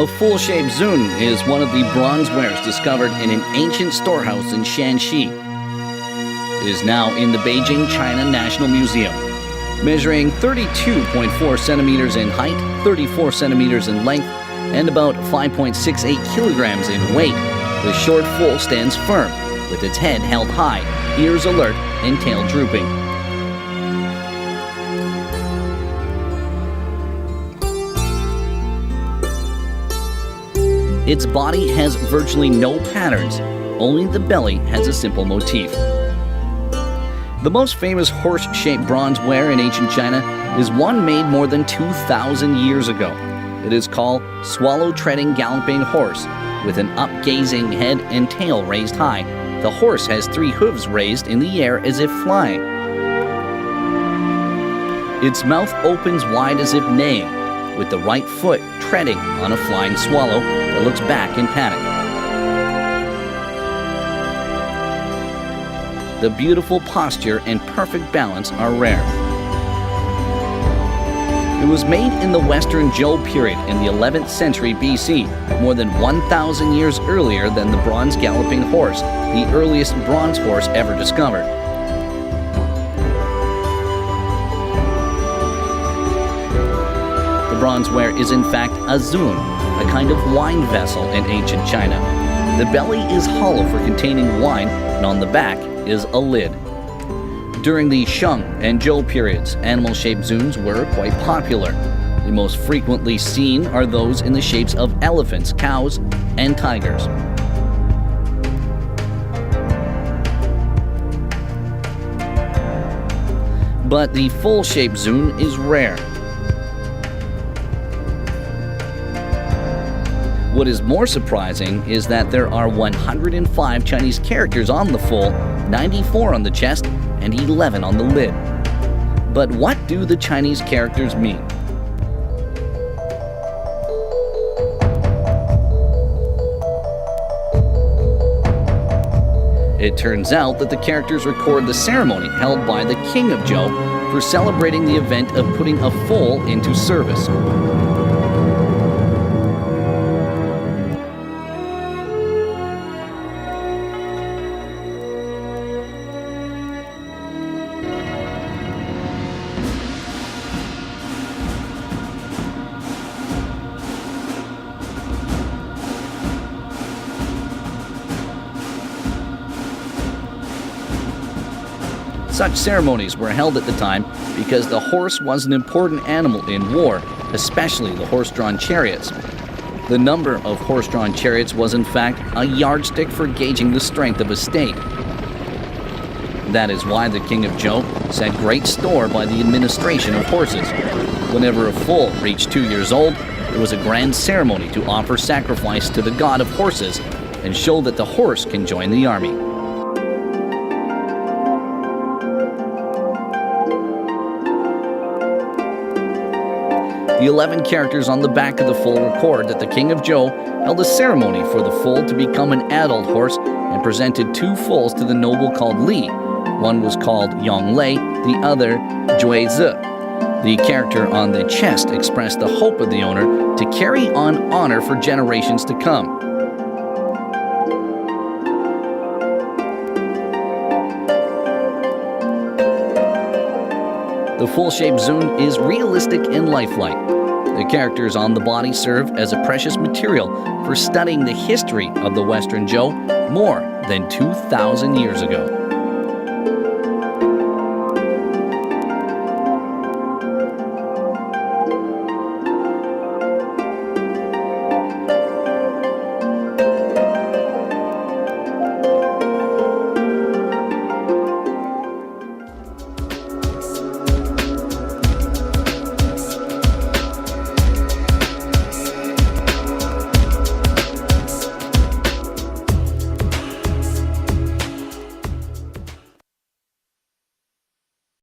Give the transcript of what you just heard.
A full-shaped zun is one of the bronze wares discovered in an ancient storehouse in Shanxi. It is now in the Beijing China National Museum. Measuring 32.4 centimeters in height, 34 centimeters in length, and about 5.68 kilograms in weight, the short foal stands firm, with its head held high, ears alert, and tail drooping. Its body has virtually no patterns, only the belly has a simple motif. The most famous horse-shaped bronze ware in ancient China is one made more than 2,000 years ago. It is called swallow-treading galloping horse, with an up-gazing head and tail raised high. The horse has 3 hooves raised in the air as if flying. Its mouth opens wide as if neighing, with the right foot treading on a flying swallow that looks back in panic. The beautiful posture and perfect balance are rare. It was made in the Western Zhou period in the 11th century BC, more than 1,000 years earlier than the bronze galloping horse, the earliest bronze horse ever discovered. The bronze ware is in fact a zun, a kind of wine vessel in ancient China. The belly is hollow for containing wine, and on the back is a lid. During the Shang and Zhou periods, animal-shaped zuns were quite popular. The most frequently seen are those in the shapes of elephants, cows, and tigers. But the full-shaped zun is rare. What is more surprising is that there are 105 Chinese characters on the foal, 94 on the chest, and 11 on the lid. But what do the Chinese characters mean? It turns out that the characters record the ceremony held by the King of Zhou for celebrating the event of putting a foal into service. Such ceremonies were held at the time because the horse was an important animal in war, especially the horse-drawn chariots. The number of horse-drawn chariots was in fact a yardstick for gauging the strength of a state. That is why the King of Zhou set great store by the administration of horses. Whenever a foal reached 2 years old, there was a grand ceremony to offer sacrifice to the god of horses and show that the horse can join the army. The 11 characters on the back of the foal record that the King of Zhou held a ceremony for the foal to become an adult horse and presented 2 foals to the noble called Li. One was called Yonglei, the other Juizi. The character on the chest expressed the hope of the owner to carry on honor for generations to come. The full-shaped zun is realistic and lifelike. The characters on the body serve as a precious material for studying the history of the Western Zhou more than 2,000 years ago.